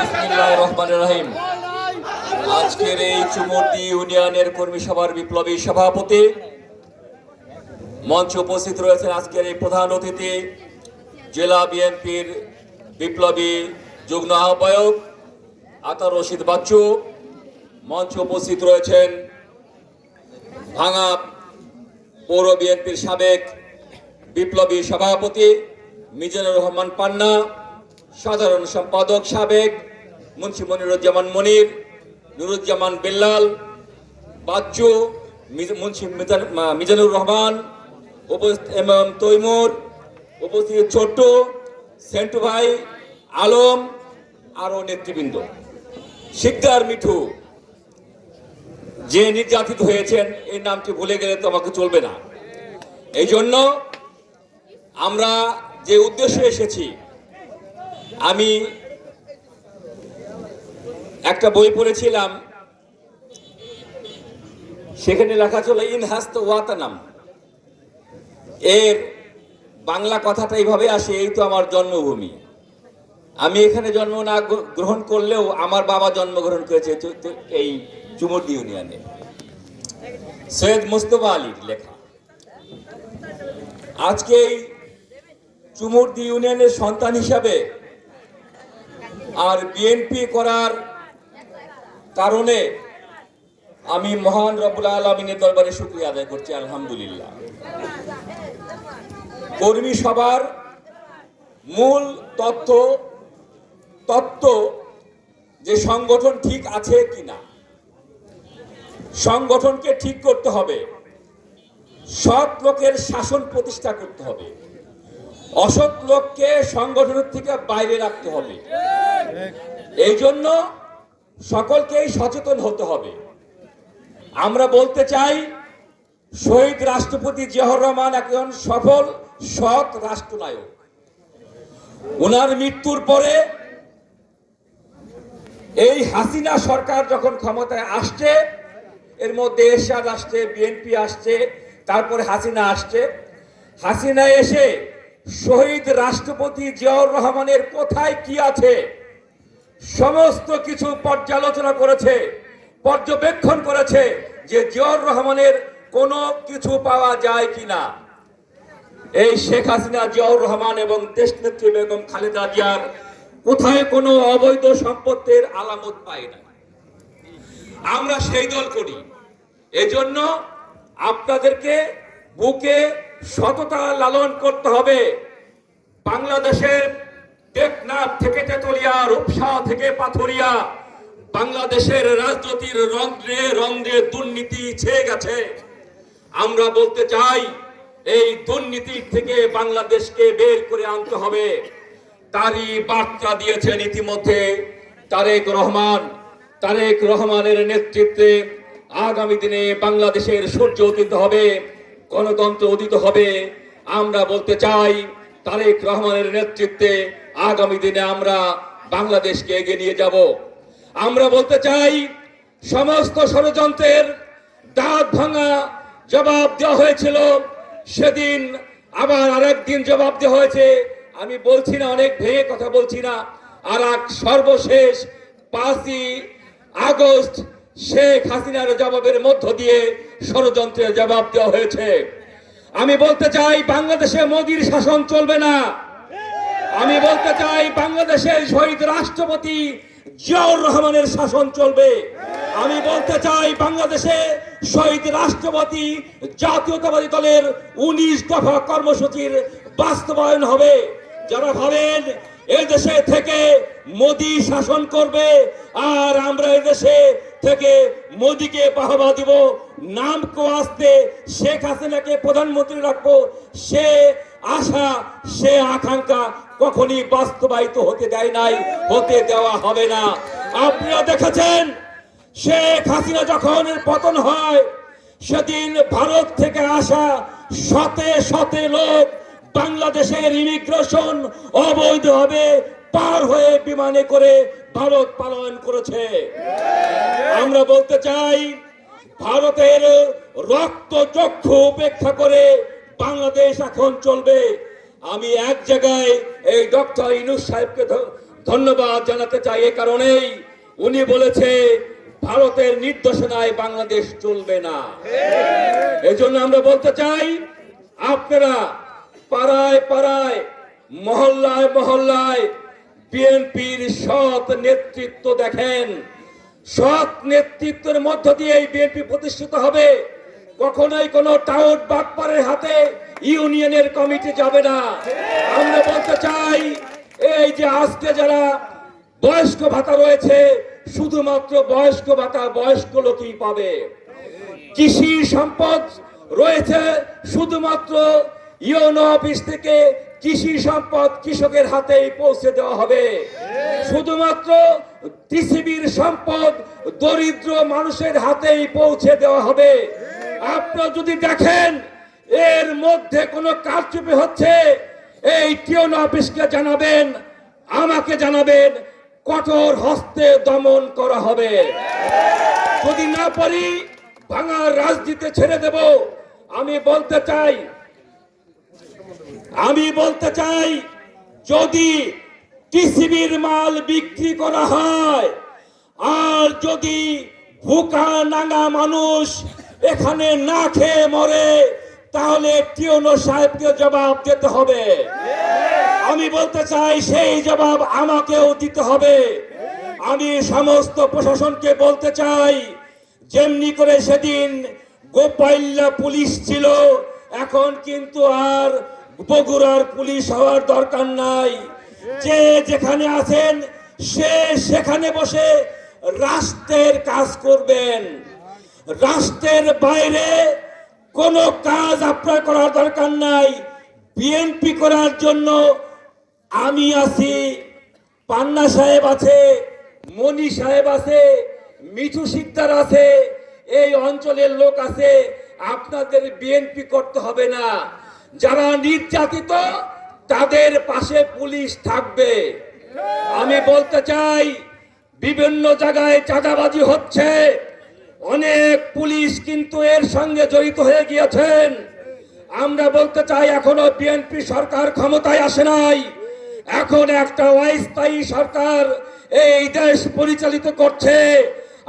বিসমিল্লাহির রহমানির রহিম। আজকের এই চুমুরদি ইউনিয়নের কর্মী সভার বিপ্লবী সভাপতি, মঞ্চে উপস্থিত রয়েছেন আজকের এই প্রধান অতিথি জেলা বিএনপির বিপ্লবী যুগ্ম আহ্বায়ক আতার রশিদ বাচ্চু। মঞ্চে উপস্থিত রয়েছেন ভাঙা পৌর বিএনপির সাবেক বিপ্লবী সভাপতি মিজানুর রহমান পান্না, সাধারণ সম্পাদক সাবেক মুন্সি মনিরুজ্জামান মনির, নুরুজ্জামান বিল্লাল, বাচ্চু, মুন্সি মিজানুর রহমান, এমএম তৈমুর, উপস্থিত ছোট্ট, সেন্টু ভাই, আলম, আরও নেতৃবৃন্দ। শিকদার মিঠু যে নির্যাতিত হয়েছেন, এই নামটি ভুলে গেলে তো আমাকে চলবে না। এই জন্য আমরা যে উদ্দেশ্যে এসেছি, আমি একটা বই পড়েছিলাম, সেখানে লেখা ছিল ইনহাস্ত ওয়াতানাম। এর বাংলা কথাটা এইভাবে আসে, এই তো আমার জন্মভূমি। আমি এখানে জন্ম না গ্রহণ করলেও আমার বাবা জন্মগ্রহণ করেছে এই চুমুরদি ইউনিয়নে। সৈয়দ মুস্তফা আলীর লেখা। আজকে এই চুমুরদি ইউনিয়নের সন্তান হিসাবে আর বিএনপি করার কারণে আমি মহান রব্বুল আলামিনের দরবারে শুকরিয়া আদায় করছি, আলহামদুলিল্লাহ। কর্মী সভার মূল তত্ত্ব যে সংগঠন ঠিক আছে কিনা, সংগঠনকে ঠিক করতে হবে, সৎ লোকের শাসন প্রতিষ্ঠা করতে হবে, অসৎ লোককে সংগঠনের থেকে বাইরে রাখতে হবে। এই জন্য সকলকেই সচেতন হতে হবে। আমরা বলতে চাই, শহীদ রাষ্ট্রপতি জিয়াউর রহমান একজন সফল সৎ রাষ্ট্রনায়ক। ওনার মৃত্যুর পরে এই হাসিনা সরকার যখন ক্ষমতায় আসছে, এর মধ্যে এরশাদ আসছে, বিএনপি আসছে, তারপরে হাসিনা আসছে। হাসিনা এসে শহীদ রাষ্ট্রপতি জিয়াউর রহমানের কোথায় কি আছে সমস্ত কিছু পর্যালোচনা করেছে, পর্যবেক্ষণ করেছে যে জিয়াউর রহমানের কোনো কিছু পাওয়া যায় কিনা। এই শেখ হাসিনা, জিয়াউর রহমান এবং দেশনেত্রী বেগম খালেদা জিয়ার কোথায় কোনো অবৈধ সম্পত্তির আলামত পাই না। আমরা সেই দল করি। এজন্য আপনাদেরকে বুকে সততা লালন করতে হবে। বাংলাদেশের টেকনাফ থেকে তেতুলিয়া, রূপসা থেকে পাথুরিয়া, বাংলাদেশের রাজনীতির রন্ধ্রে দুর্নীতি ছেয়ে গেছে। আমরা বলতে চাই, এই দুর্নীতি থেকে বাংলাদেশকে বের করে আনতে হবে। তারই বার্তা দিয়েছেন ইতিমধ্যে তারেক রহমান। তারেক রহমানের নেতৃত্বে আগামী দিনে বাংলাদেশের সূর্য উদিত হবে, গণতন্ত্র উদিত হবে। আমরা বলতে চাই, তারেক রহমানের নেতৃত্বে আগামী দিনে আমরা বাংলাদেশকে এগিয়ে নিয়ে যাব। আমরা বলতে চাই, সমস্ত ষড়যন্ত্রের দাঁত ভাঙা জবাব দেওয়া হয়েছিল সেদিন, আবার আরেকদিন জবাব দেওয়া হয়েছে। আমি বলছি না, অনেক ভেঙে কথা বলছি না। আর এক সর্বশেষ 5ই আগস্ট শেখ হাসিনার জবাবের মধ্য দিয়ে ষড়যন্ত্রের জবাব দেওয়া হয়েছে। আমি বলতে চাই, বাংলাদেশে মোদির শাসন চলবে না। আমি বলতে চাই, বাংলাদেশের শহীদ রাষ্ট্রপতি জিয়াউর রহমানের শাসন চলবে। আমি বলতে চাই, বাংলাদেশে শহীদ রাষ্ট্রপতি জাতীয়তাবাদী দলের 19 দফা কর্মসূচির বাস্তবায়ন হবে। যারা ভাবেন এদেশে থেকে মোদি শাসন করবে আর আমরা এদেশে থেকে মোদিকে বাহবা দিব, নামকো আসতে শেখ হাসিনাকে প্রধানমন্ত্রী রাখবো, সে আশা, সে আকাঙ্ক্ষা কখনই বাস্তবায়িত হতে দেয় নাই, হতে দেওয়া হবে না। আপনারা দেখেছেন, শেখ হাসিনা যখন পতন হয়, সেদিন ভারত থেকে আসা শতে শতে লোক বাংলাদেশের ইমিগ্রেশন অবৈধভাবে পার হয়ে বিমানে করে ভারত পালায়ন করেছে। আমরা বলতে চাই, ভারতের রক্ত চক্ষু উপেক্ষা করে বাংলাদেশ এখন চলবে। আমি এক জায়গায় এই ডক্টর ইউনূস সাহেবকে ধন্যবাদ জানাতে চাই। এই কারণেই উনি বলেছে ভারতের নির্দেশনায় বাংলাদেশ চলবে না। এজন্য আমরা বলতে চাই, আপনারা পাড়ায় পাড়ায়, মহল্লায় মহল্লায় বিএনপির সৎ নেতৃত্ব দেখেন। সৎ নেতৃত্বের মধ্য দিয়ে এই বিএনপি প্রতিষ্ঠিত হবে। কখনোই কোনো টাউট বাটপারের হাতে ইউনিয়নের কমিটি যাবে না। আমরা বলতে চাই, এই যে আজকে যারা বয়স্ক ভাতা রয়েছে, শুধুমাত্র বয়স্ক ভাতা বয়স্ক লোকই পাবে। কৃষি সম্পদ রয়েছে, শুধুমাত্র ইউনো অফিস থেকে কৃষি সম্পদ কৃষকের হাতেই পৌঁছে দেওয়া হবে। শুধুমাত্র টিসিবির সম্পদ দরিদ্র মানুষের হাতেই পৌঁছে দেওয়া হবে। আপনারা যদি দেখেন এর মধ্যে কোনো কারচুপি হচ্ছে, এই টিউনো অফিসকে জানাবেন, আমাকে জানাবেন, কঠোর হস্তে দমন করা হবে। যদি না পারি ভাঙার রাজনীতি ছেড়ে দেব। আমি বলতে চাই যদি টিসিবির মাল বিক্রি করা হয় আর যদি ভুকা নাঙ্গা মানুষ এখানে না খেয়ে মরে, তাহলে টিউনো সাহেবকে জবাব দিতে হবে। আমি বলতে চাই সেই জবাব আমাকেও দিতে হবে। আমি সমস্ত প্রশাসনকে বলতে চাই, যেমনি করে সেদিন গোপাইল্লা পুলিশ ছিল, এখন কিন্তু আর বগুড়ার পুলিশ হওয়ার দরকার নাই। যে যেখানে আছেন সে সেখানে বসে রাষ্ট্রের কাজ করবেন। রাষ্ট্রের বাইরে কোনো কাজ আপনার করার দরকার নাই। বিএনপি করার জন্য আমি আছি, পান্না সাহেব আছে, মনি সাহেব আছে, মিঠু শিকদার আছে, এই অঞ্চলের লোক আছে। আপনাদের বিএনপি করতে হবে না। যারা নির্যাতিত তাদের পাশে পুলিশ থাকবে। আমি বলতে চাই, বিভিন্ন জায়গায় চাঁদাবাজি হচ্ছে, অনেক পুলিশ কিন্তু এর সঙ্গে জড়িত হয়ে গিয়েছেন। আমরা বলতে চাই, এখনো বিএনপি সরকার ক্ষমতায় আসে নাই। এখন একটা অস্থায়ী সরকার এই দেশ পরিচালিত করছে।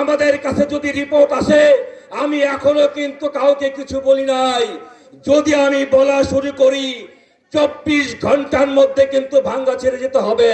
আমাদের কাছে যদি রিপোর্ট আসে, আমি এখনো কিন্তু কাউকে কিছু বলি নাই। যদি আমি বলা শুরু করি 24 ঘন্টার মধ্যে কিন্তু ভাঙ্গা ছেড়ে যেতে হবে।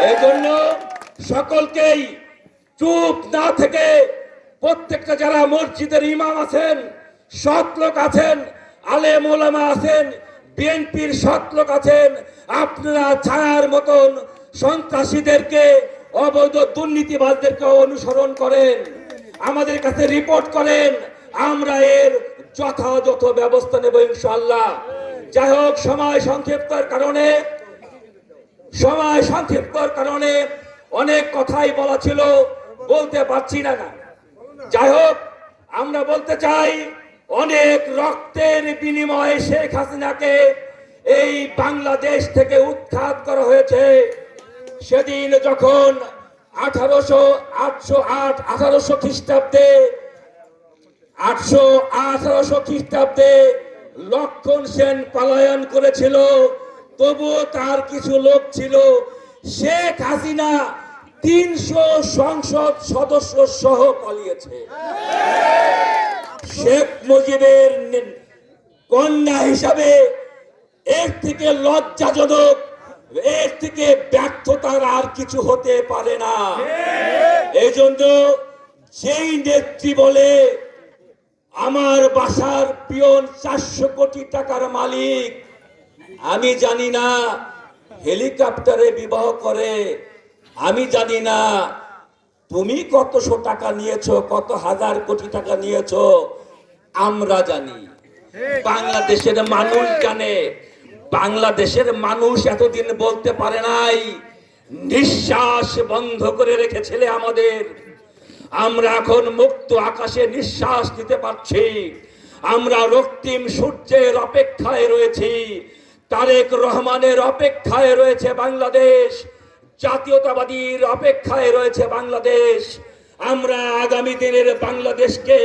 এই জন্য সকলকেই চুপ না থেকে, প্রত্যেকটা যারা মসজিদের ইমাম আছেন, সৎ লোক আছেন, আলেম ওলামা আছেন, বিএনপির সৎ লোক আছেন, আপনারা ছায়ার মতন সন্ত্রাসীদেরকে, অবৈধ দুর্নীতিবাজদেরকে অনুসরণ করেন, আমাদের কাছে রিপোর্ট করেন, আমরা এর যথাযথ ব্যবস্থা নেব ইনশাআল্লাহ। যাই হোক, সময় সংক্ষিপ্তর কারণে অনেক কথাই বলা ছিল, বলতে পারছি না। যাই হোক, আমরা বলতে চাই, অনেক রক্তের বিনিময়ে শেখ হাসিনাকে এই বাংলাদেশ থেকে উৎখাত করা হয়েছে। সেদিন যখন 1808 খ্রিস্টাব্দে লক্ষণ সেন পলায়ন করেছিল, তবুও তার কিছু লোক ছিল। শেখ হাসিনা 300 সংসদ সদস্য সহ পালিয়েছে। শেখ মুজিবের কন্যা হিসাবে এর থেকে লজ্জাজনক, এর থেকে ব্যর্থতার আর কিছু হতে পারে না। এই জন্য যেই নেত্রী বলে আমার বাসার পিয়ন 400 কোটি টাকার মালিক, আমি জানি না হেলিকপ্টারে বিবাহ করে, আমি জানি না তুমি কতশো টাকা নিয়েছো, কত হাজার কোটি টাকা নিয়েছো, আমরা জানি, বাংলাদেশের মানুষ জানে। বাংলাদেশের মানুষ এতদিন বলতে পারে নাই, নিঃশ্বাস বন্ধ করে রেখেছিলে আমাদের। আমরা এখন মুক্ত আকাশে নিঃশ্বাস নিতে পারছি। আমরা রক্তিম সূর্যের অপেক্ষায় রয়েছি, তারেক রহমানের অপেক্ষায় রয়েছে বাংলাদেশ, জাতীয়তাবাদীর অপেক্ষায় রয়েছে বাংলাদেশ। আমরা আগামী দিনের বাংলাদেশকে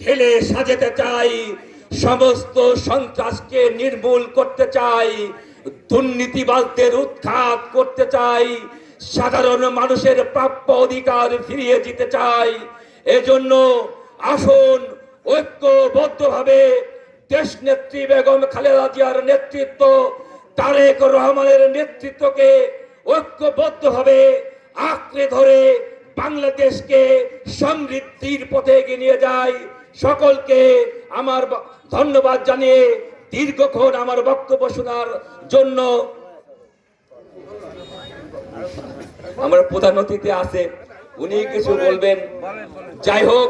ঢেলে সাজাতে চাই, সমস্ত সন্ত্রাসকে নির্মূল করতে চাই, দুর্নীতিবাজদের উৎখাত করতে চাই, সাধারণ মানুষের প্রাপ্য অধিকার ফিরিয়ে দিতে চাই। এজন্য আসুন ঐক্যবদ্ধভাবে দেশনেত্রী বেগম খালেদা জিয়ার নেতৃত্ব, তারেক রহমানের নেতৃত্বকে ঐক্যবদ্ধভাবে আঁকড়ে ধরে বাংলাদেশকে সমৃদ্ধির পথে এগিয়ে নিয়ে যায়। সকলকে আমার ধন্যবাদ জানিয়ে দীর্ঘক্ষণ আমার বক্তব্য শোনার জন্য আমার প্রধান অতিথি আছে, উনি কিছু বলবেন। যাই হোক,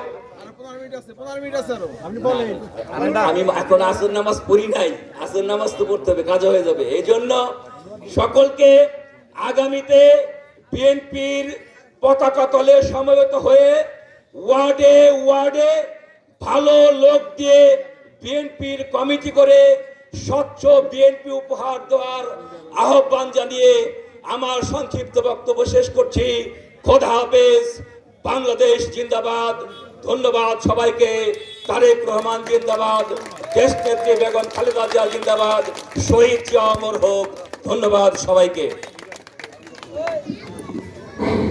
আমি এখন আসর নামাজ পড়ি নাই, আসর নামাজ তো পড়তে হবে, কাজ হয়ে যাবে। এই জন্য সকলকে আগামীতে বিএনপির পতাকা তলে সমবেত হয়ে ওয়ার্ডে ওয়ার্ডে ভালো লোক দিয়ে বিএনপির কমিটি করে স্বচ্ছ বিএনপি উপহার দেওয়ার আহ্বান জানিয়ে আমার সংক্ষিপ্ত বক্তব্য শেষ করছি। খোদা হাফেজ, বাংলাদেশ জিন্দাবাদ। ধন্যবাদ সবাইকে। তারেক রহমান জিন্দাবাদ, দেশনেত্রী বেগম খালেদা জিয়া জিন্দাবাদ, শহীদ জিয়া অমর হোক। ধন্যবাদ সবাইকে।